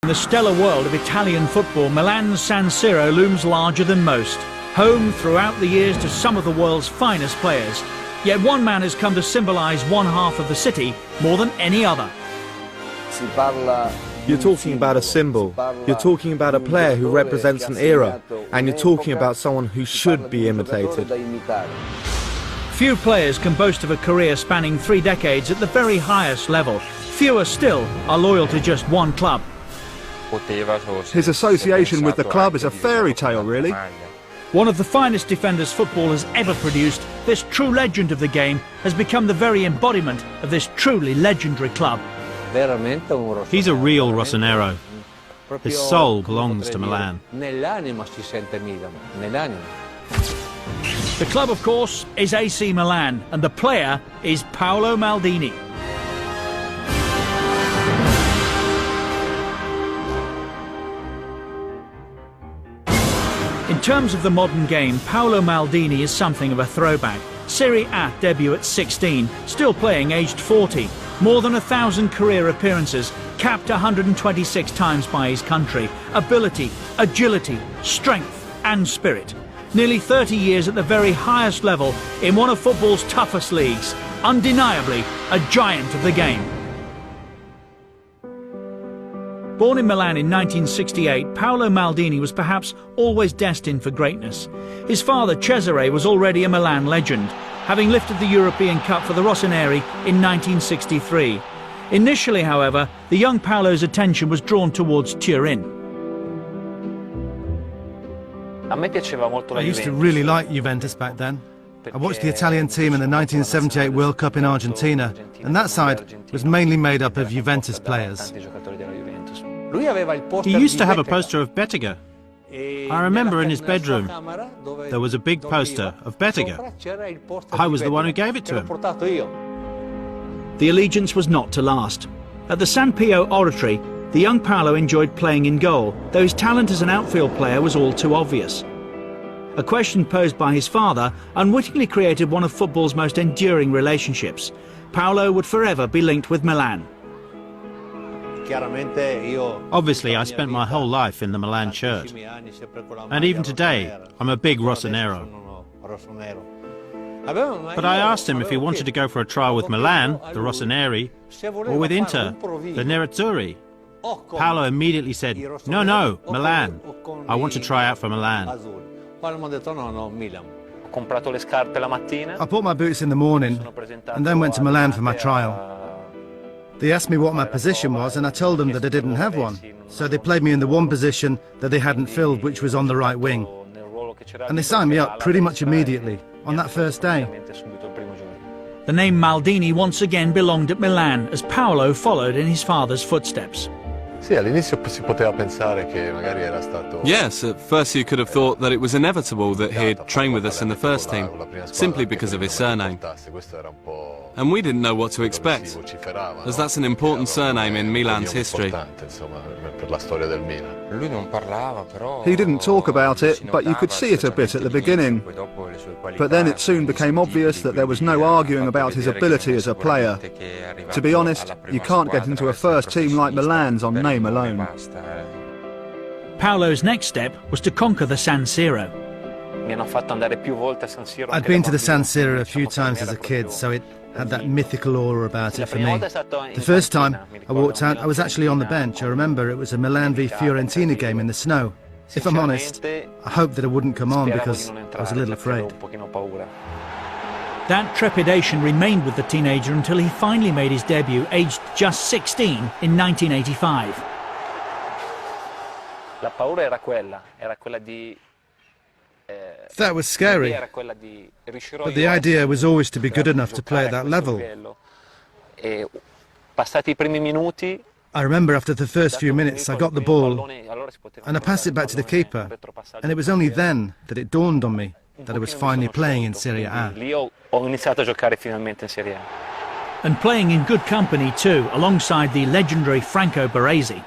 In the stellar world of Italian football, Milan's San Siro looms larger than most, home throughout the years to some of the world's finest players. Yet one man has come to symbolise one half of the city more than any other. You're talking about a symbol, you're talking about a player who represents an era, and you're talking about someone who should be imitated. Few players can boast of a career spanning 3 decades at the very highest level. Fewer still are loyal to just one club. His association with the club is a fairy tale, really. One of the finest defenders football has ever produced, this true legend of the game has become the very embodiment of this truly legendary club. He's a real Rossonero. His soul belongs to Milan. The club, of course, is AC Milan, and the player is Paolo Maldini. In terms of the modern game, Paolo Maldini is something of a throwback. Serie A debut at 16, still playing aged 40. More than 1,000 career appearances, capped 126 times by his country. Ability, agility, strength and spirit. Nearly 30 years at the very highest level in one of football's toughest leagues. Undeniably a giant of the game. Born in Milan in 1968, Paolo Maldini was perhaps always destined for greatness. His father, Cesare, was already a Milan legend, having lifted the European Cup for the Rossoneri in 1963. Initially, however, the young Paolo's attention was drawn towards Turin. I used to really like Juventus back then. I watched the Italian team in the 1978 World Cup in Argentina, and that side was mainly made up of Juventus players. He used to have a poster of Bettega. I remember in his bedroom there was a big poster of Bettega. I was the one who gave it to him. The allegiance was not to last. At the San Pio Oratory, the young Paolo enjoyed playing in goal, though his talent as an outfield player was all too obvious. A question posed by his father unwittingly created one of football's most enduring relationships. Paolo would forever be linked with Milan. Obviously, I spent my whole life in the Milan shirt. And even today, I'm a big Rossonero. But I asked him if he wanted to go for a trial with Milan, the Rossoneri, or with Inter, the Nerazzurri. Paolo immediately said, "No, no, Milan. I want to try out for Milan." I bought my boots in the morning and then went to Milan for my trial. They asked me what my position was and I told them that I didn't have one. So they played me in the one position that they hadn't filled, which was on the right wing. And they signed me up pretty much immediately, on that first day. The name Maldini once again belonged at Milan as Paolo followed in his father's footsteps. Yes, at first you could have thought that it was inevitable that he'd train with us in the first team, simply because of his surname. And we didn't know what to expect, as that's an important surname in Milan's history. He didn't talk about it, but you could see it a bit at the beginning. But then it soon became obvious that there was no arguing about his ability as a player. To be honest, you can't get into a first team like Milan's on name alone. Paolo's next step was to conquer the San Siro. I'd been to the San Siro a few times as a kid, so it had that mythical aura about it for me. The first time I walked out, I was actually on the bench. I remember it was a Milan v Fiorentina game in the snow. If I'm honest, I hoped that I wouldn't come on because I was a little afraid. That trepidation remained with the teenager until he finally made his debut, aged just 16, in 1985. That was scary, but the idea was always to be good enough to play at that level. I remember after the first few minutes I got the ball and I passed it back to the keeper, and it was only then that it dawned on me that I was finally playing in Serie A. And playing in good company too, alongside the legendary Franco Baresi.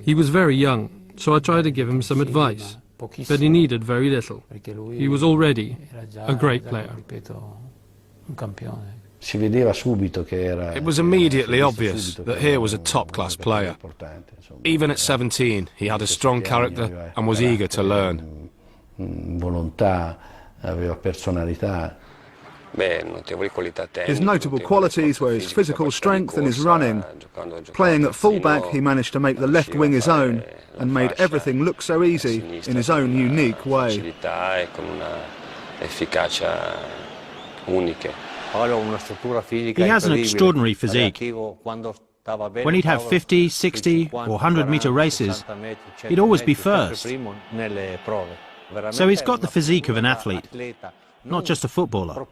He was very young, so I tried to give him some advice, but he needed very little. He was already a great player. It was immediately obvious that here was a top-class player. Even at 17, he had a strong character and was eager to learn. His notable qualities were his physical strength and his running. Playing at full-back, he managed to make the left wing his own and made everything look so easy in his own unique way. He has an extraordinary physique. When he'd have 50, 60 or 100-metre races, he'd always be first. So he's got the physique of an athlete, not just a footballer.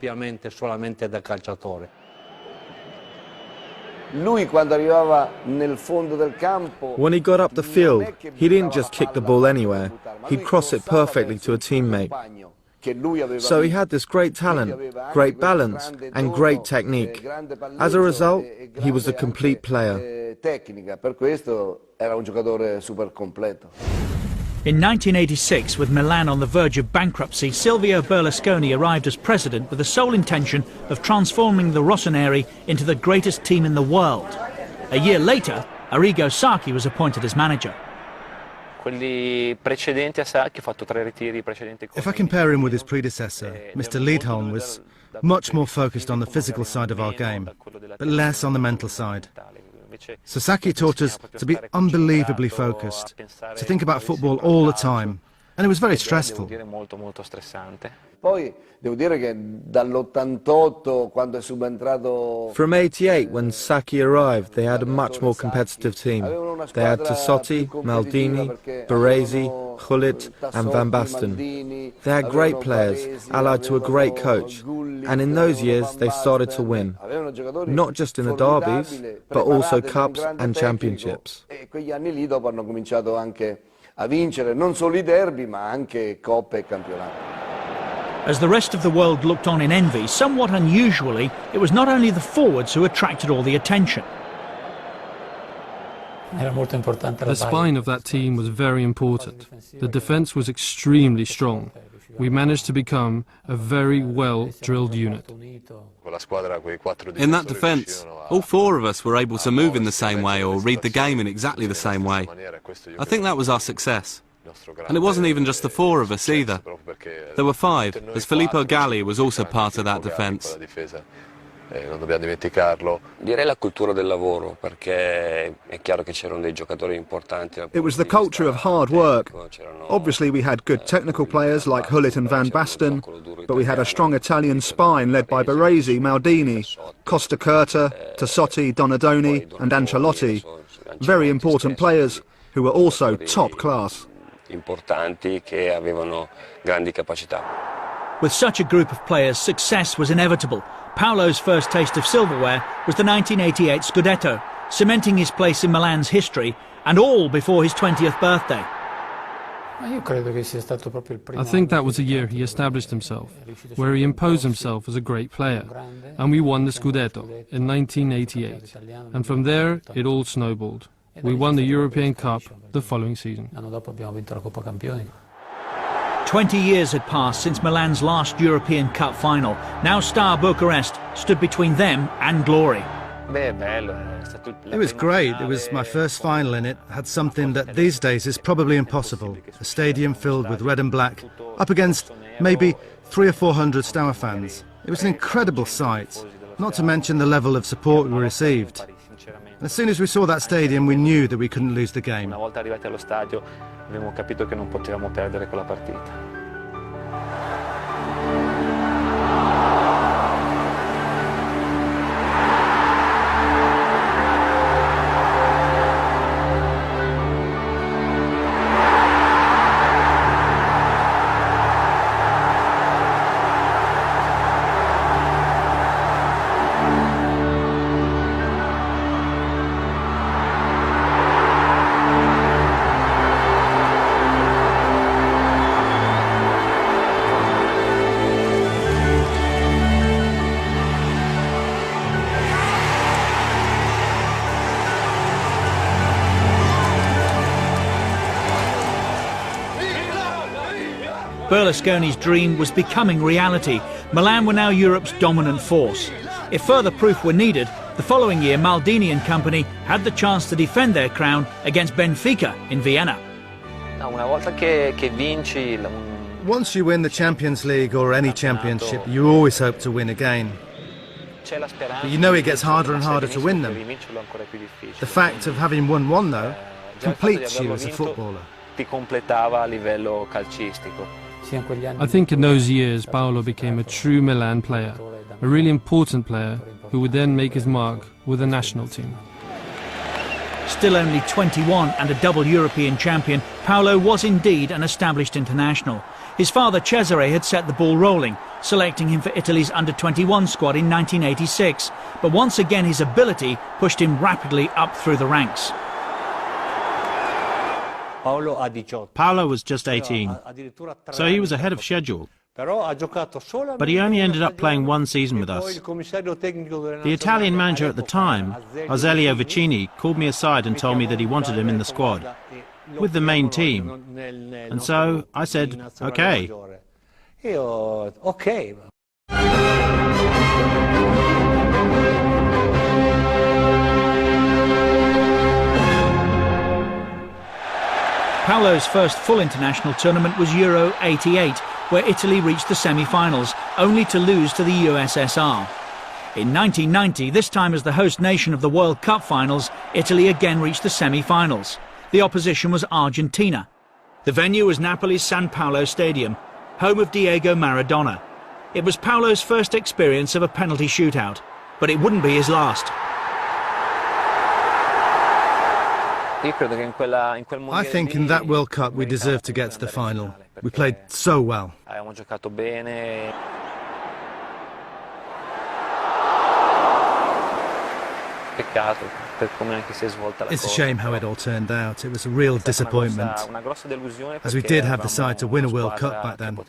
When he got up the field, he didn't just kick the ball anywhere, he'd cross it perfectly to a teammate. So he had this great talent, great balance and great technique. As a result, he was a complete player. In 1986, with Milan on the verge of bankruptcy, Silvio Berlusconi arrived as president with the sole intention of transforming the Rossoneri into the greatest team in the world. A year later, Arrigo Sacchi was appointed as manager. If I compare him with his predecessor, Mr. Liedholm was much more focused on the physical side of our game, but less on the mental side. Sacchi taught us to be unbelievably focused, to think about football all the time, and it was very stressful. From '88, when Sacchi arrived, they had a much more competitive team. They had Tassotti, Maldini, Baresi, Gullit and Van Basten. They had great players, allied to a great coach, and in those years they started to win, not just in the derbies, but also cups and championships. As the rest of the world looked on in envy, somewhat unusually, it was not only the forwards who attracted all the attention. The spine of that team was very important. The defence was extremely strong. We managed to become a very well-drilled unit. In that defence, all four of us were able to move in the same way or read the game in exactly the same way. I think that was our success. And it wasn't even just the four of us either. There were five, as Filippo Galli was also part of that defence. Non dobbiamo dimenticarlo. Direi la cultura del lavoro, perché è chiaro che c'erano dei giocatori importanti. It was the culture of hard work. Obviously we had good technical players like Gullit and Van Basten, but we had a strong Italian spine led by Baresi, Maldini, Costa Curta, Tassotti, Donadoni and Ancelotti. Very important players who were also top class. Importanti che avevano grandi capacità. With such a group of players, success was inevitable. Paolo's first taste of silverware was the 1988 Scudetto, cementing his place in Milan's history, and all before his 20th birthday. I think that was the year he established himself, where he imposed himself as a great player, and we won the Scudetto in 1988, and from there it all snowballed. We won the European Cup the following season. 20 years had passed since Milan's last European Cup final. Now Star Bucharest stood between them and glory. It was great. It was my first final and it had something that these days is probably impossible. A stadium filled with red and black, up against maybe 300 or 400 Steaua fans. It was an incredible sight, not to mention the level of support we received. As soon as we saw that stadium, we knew that we couldn't lose the game. Una volta arrivati allo stadio, abbiamo capito che non potevamo perdere quella partita. Berlusconi's dream was becoming reality. Milan were now Europe's dominant force. If further proof were needed, the following year Maldini and company had the chance to defend their crown against Benfica in Vienna. Once you win the Champions League or any championship, you always hope to win again. But you know it gets harder and harder to win them. The fact of having won one, though, completes you as a footballer. I think in those years Paolo became a true Milan player, a really important player who would then make his mark with the national team. Still only 21 and a double European champion, Paolo was indeed an established international. His father Cesare had set the ball rolling, selecting him for Italy's under-21 squad in 1986. But once again his ability pushed him rapidly up through the ranks. Paolo was just 18, so he was ahead of schedule. But he only ended up playing one season with us. The Italian manager at the time, Aurelio Vicini, called me aside and told me that he wanted him in the squad, with the main team. And so I said, okay. Paolo's first full international tournament was Euro '88, where Italy reached the semi-finals, only to lose to the USSR. In 1990, this time as the host nation of the World Cup finals, Italy again reached the semi-finals. The opposition was Argentina. The venue was Napoli's San Paolo Stadium, home of Diego Maradona. It was Paolo's first experience of a penalty shootout, but it wouldn't be his last. I think in that World Cup we deserved to get to the final. We played so well. It's a shame how it all turned out. It was a real disappointment, as we did have the side to win a World Cup back then.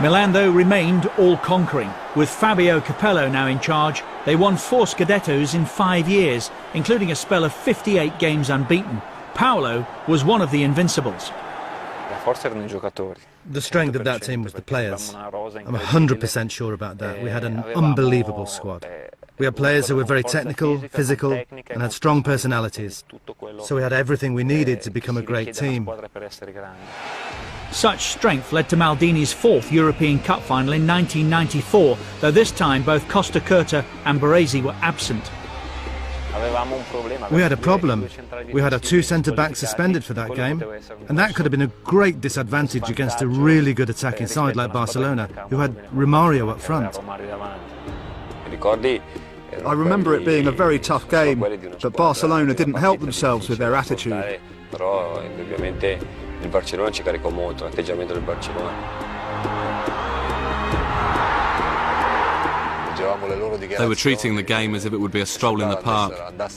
Milan, though, remained all-conquering. With Fabio Capello now in charge, they won 4 Scudettos in 5 years, including a spell of 58 games unbeaten. Paolo was one of the invincibles. The strength of that team was the players. I'm 100% sure about that. We had an unbelievable squad. We had players who were very technical, physical, and had strong personalities. So we had everything we needed to become a great team. Such strength led to Maldini's 4th European Cup final in 1994, though this time both Costa Curta and Baresi were absent. We had a problem. We had our 2 centre-backs suspended for that game, and that could have been a great disadvantage against a really good attacking side like Barcelona, who had Romario up front. I remember it being a very tough game, but Barcelona didn't help themselves with their attitude. Il Barcellona ci caricò molto, l'atteggiamento del Barcellona. They were treating the game as if it would be a stroll in the park,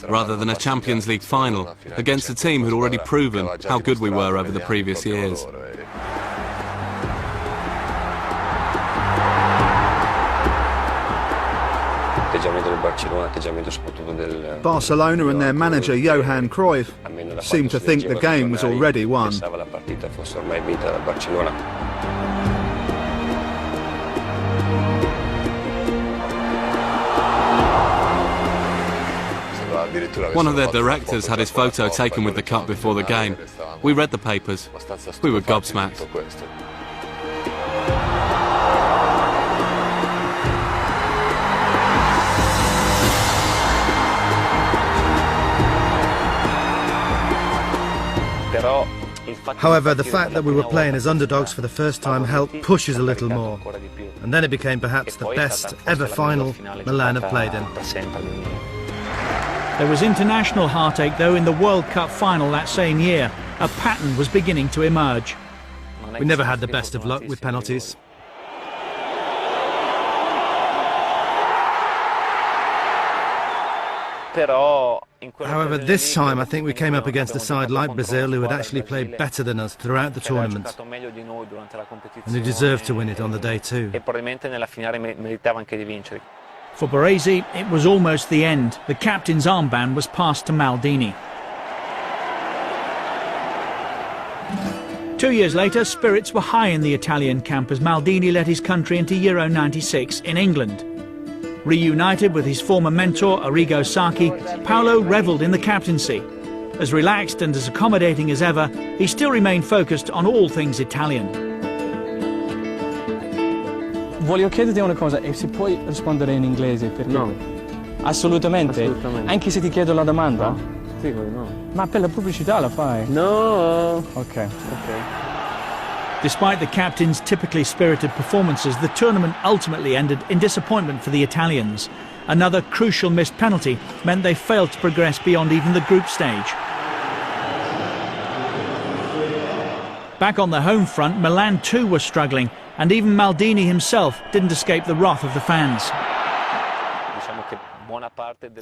rather than a Champions League final against a team who'd already proven how good we were over the previous years. Barcelona and their manager Johan Cruyff seemed to think the game was already won. One of their directors had his photo taken with the cup before the game. We read the papers. We were gobsmacked. However, the fact that we were playing as underdogs for the first time helped push us a little more. And then it became perhaps the best ever final Milan have played in. There was international heartache, though, in the World Cup final that same year. A pattern was beginning to emerge. We never had the best of luck with penalties. However, this time I think we came up against a side like Brazil who had actually played better than us throughout the tournament. And who deserved to win it on the day too. For Baresi, it was almost the end. The captain's armband was passed to Maldini. 2 years later, spirits were high in the Italian camp as Maldini led his country into Euro '96 in England. Reunited with his former mentor, Arrigo Sacchi, Paolo revelled in the captaincy. As relaxed and as accommodating as ever, he still remained focused on all things Italian. Volevo chiederti una cosa, e se puoi rispondere in inglese? Perché... No. Assolutamente? Assolutamente. Anche se ti chiedo la domanda? No. Sì, no. Ma per la pubblicità la fai? No. Ok. Despite the captain's typically spirited performances, the tournament ultimately ended in disappointment for the Italians. Another crucial missed penalty meant they failed to progress beyond even the group stage. Back on the home front, Milan too was struggling, and even Maldini himself didn't escape the wrath of the fans.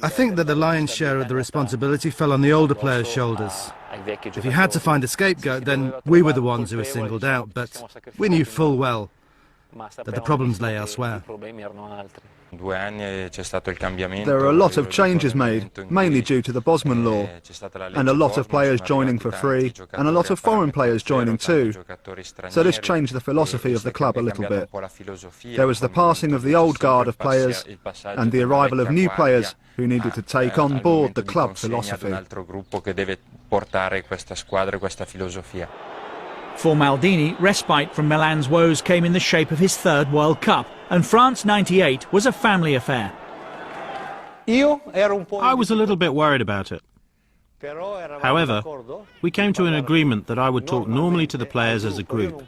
I think that the lion's share of the responsibility fell on the older players' shoulders. If you had to find a scapegoat, then we were the ones who were singled out, but we knew full well that the problems lay elsewhere. There are a lot of changes made, mainly due to the Bosman law, and a lot of players joining for free, and a lot of foreign players joining too. So this changed the philosophy of the club a little bit. There was the passing of the old guard of players, and the arrival of new players who needed to take on board the club philosophy. For Maldini, respite from Milan's woes came in the shape of his third World Cup, and France '98 was a family affair. I was a little bit worried about it. However, we came to an agreement that I would talk normally to the players as a group.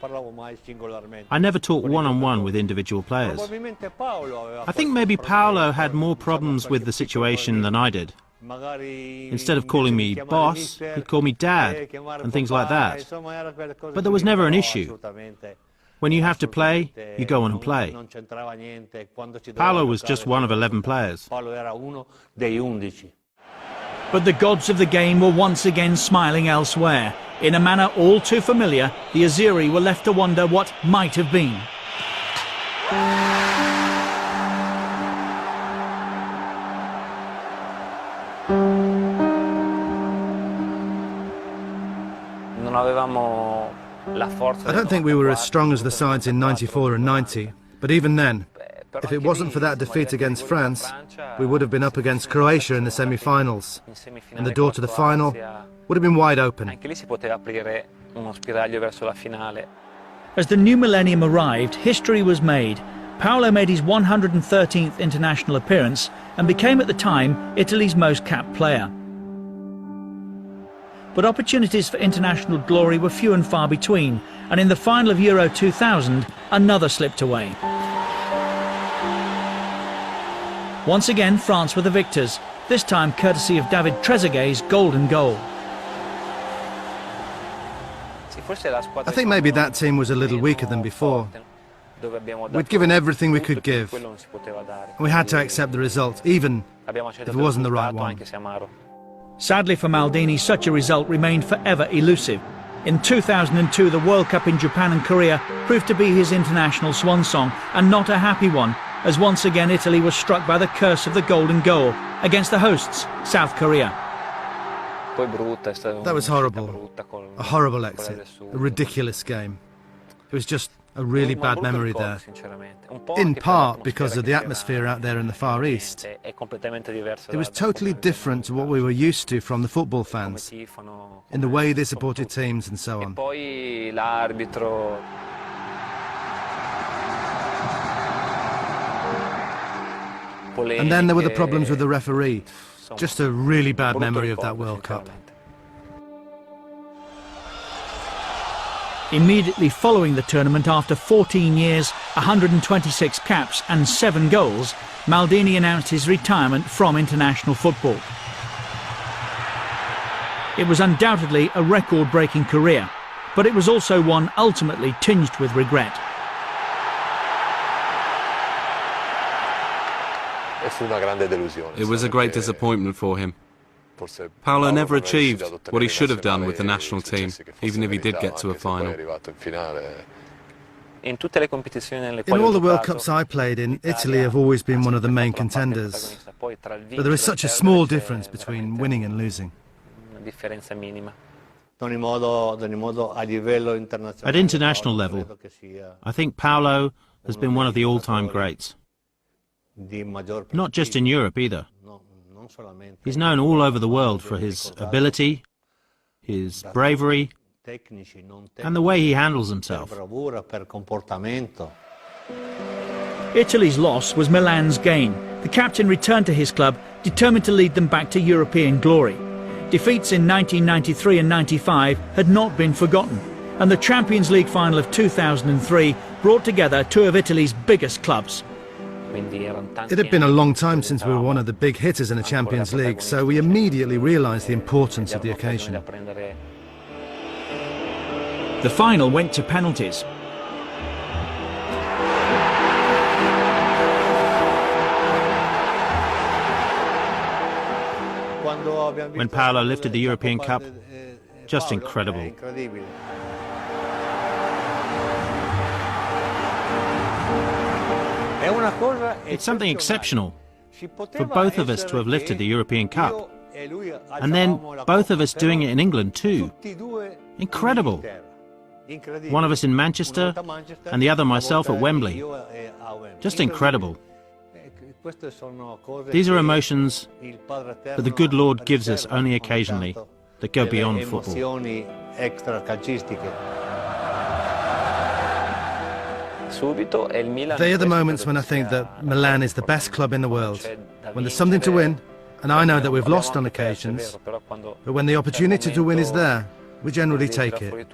I never talked one-on-one with individual players. I think maybe Paolo had more problems with the situation than I did. Instead of calling me boss, he'd call me dad and things like that. But there was never an issue. When you have to play, you go on and play. Paolo was just one of 11 players. But the gods of the game were once again smiling elsewhere. In a manner all too familiar, the Azzurri were left to wonder what might have been. I don't think we were as strong as the sides in '94 and '90, but even then, if it wasn't for that defeat against France, we would have been up against Croatia in the semi-finals, and the door to the final would have been wide open. As the new millennium arrived, history was made. Paolo made his 113th international appearance and became at the time Italy's most capped player. But opportunities for international glory were few and far between, and in the final of Euro 2000, another slipped away. Once again, France were the victors, this time courtesy of David Trezeguet's golden goal. I think maybe that team was a little weaker than before. We'd given everything we could give. We had to accept the result, even if it wasn't the right one. Sadly for Maldini, such a result remained forever elusive. In 2002, the World Cup in Japan and Korea proved to be his international swan song, and not a happy one, as once again Italy was struck by the curse of the golden goal against the hosts, South Korea. That was horrible. A horrible exit. A ridiculous game. It was just a really bad memory there. In part because of the atmosphere out there in the Far East. It was totally different to what we were used to from the football fans, in the way they supported teams and so on. And then there were the problems with the referee. Just a really bad memory of that World Cup. Immediately following the tournament, after 14 years, 126 caps and 7 goals, Maldini announced his retirement from international football. It was undoubtedly a record-breaking career, but it was also one ultimately tinged with regret. It was a great disappointment for him. Paolo never achieved what he should have done with the national team, even if he did get to a final. In all the World Cups I played in, Italy have always been one of the main contenders. But there is such a small difference between winning and losing. At international level, I think Paolo has been one of the all-time greats. Not just in Europe either. He's known all over the world for his ability, his bravery, and the way he handles himself. Italy's loss was Milan's gain. The captain returned to his club, determined to lead them back to European glory. Defeats in 1993 and 95 had not been forgotten, and the Champions League final of 2003 brought together two of Italy's biggest clubs. It had been a long time since we were one of the big hitters in the Champions League, so we immediately realised the importance of the occasion. The final went to penalties. When Paolo lifted the European Cup, just incredible. It's something exceptional for both of us to have lifted the European Cup. And then both of us doing it in England too. Incredible. One of us in Manchester and the other myself at Wembley. Just incredible. These are emotions that the good Lord gives us only occasionally that go beyond football. They are the moments when I think that Milan is the best club in the world. When there's something to win, and I know that we've lost on occasions, but when the opportunity to win is there, we generally take it.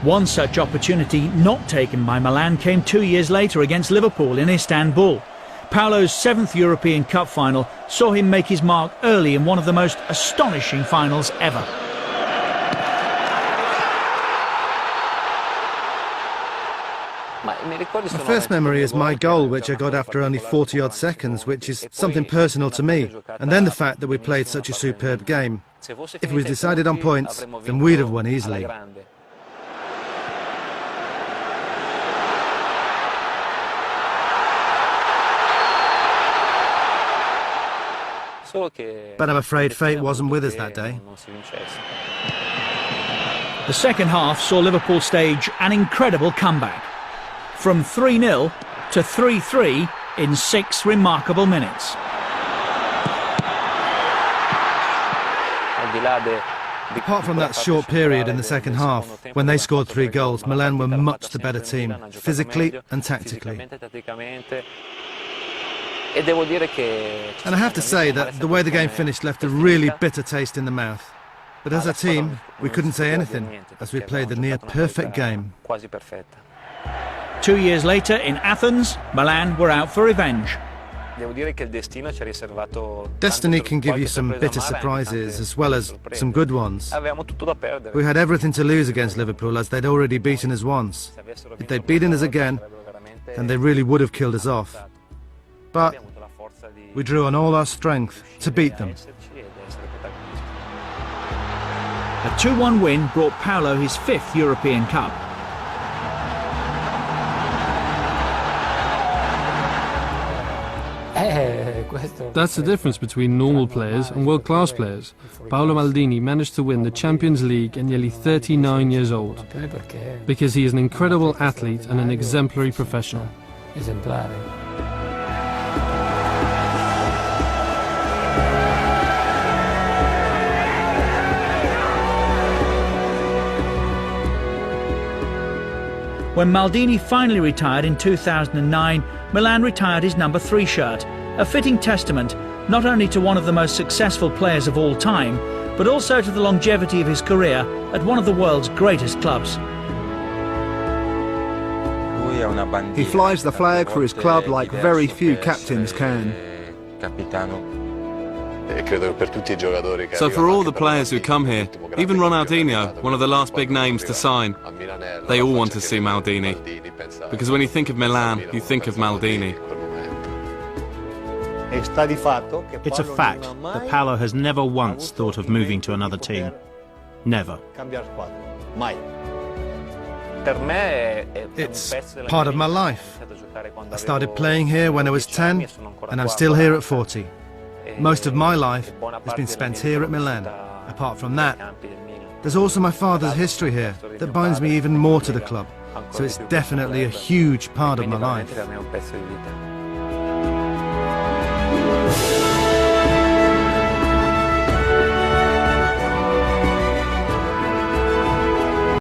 One such opportunity not taken by Milan came 2 years later against Liverpool in Istanbul. Paolo's 7th European Cup final saw him make his mark early in one of the most astonishing finals ever. My first memory is my goal, which I got after only 40-odd seconds, which is something personal to me, and then the fact that we played such a superb game. If we decided on points, then we'd have won easily. But I'm afraid fate wasn't with us that day. The second half saw Liverpool stage an incredible comeback. From 3-0 to 3-3 in 6 remarkable minutes. Apart from that short period in the second half, when they scored 3 goals, Milan were much the better team, physically and tactically. And I have to say that the way the game finished left a really bitter taste in the mouth. But as a team, we couldn't say anything, as we played the near-perfect game. 2 years later, in Athens, Milan were out for revenge. Destiny can give you some bitter surprises, as well as some good ones. We had everything to lose against Liverpool, as they'd already beaten us once. If they'd beaten us again, then they really would have killed us off. But we drew on all our strength to beat them. A 2-1 win brought Paolo his 5th European Cup. That's the difference between normal players and world-class players. Paolo Maldini managed to win the Champions League at nearly 39 years old, because he is an incredible athlete and an exemplary professional. When Maldini finally retired in 2009, Milan retired his number 3 shirt, a fitting testament not only to one of the most successful players of all time, but also to the longevity of his career at one of the world's greatest clubs. He flies the flag for his club like very few captains can. So for all the players who come here, even Ronaldinho, one of the last big names to sign, they all want to see Maldini. Because when you think of Milan, you think of Maldini. It's a fact that Paolo has never once thought of moving to another team. Never. It's part of my life. I started playing here when I was 10, and I'm still here at 40. Most of my life has been spent here at Milan. Apart from that, there's also my father's history here that binds me even more to the club. So it's definitely a huge part of my life. Per me è un pezzo di vita.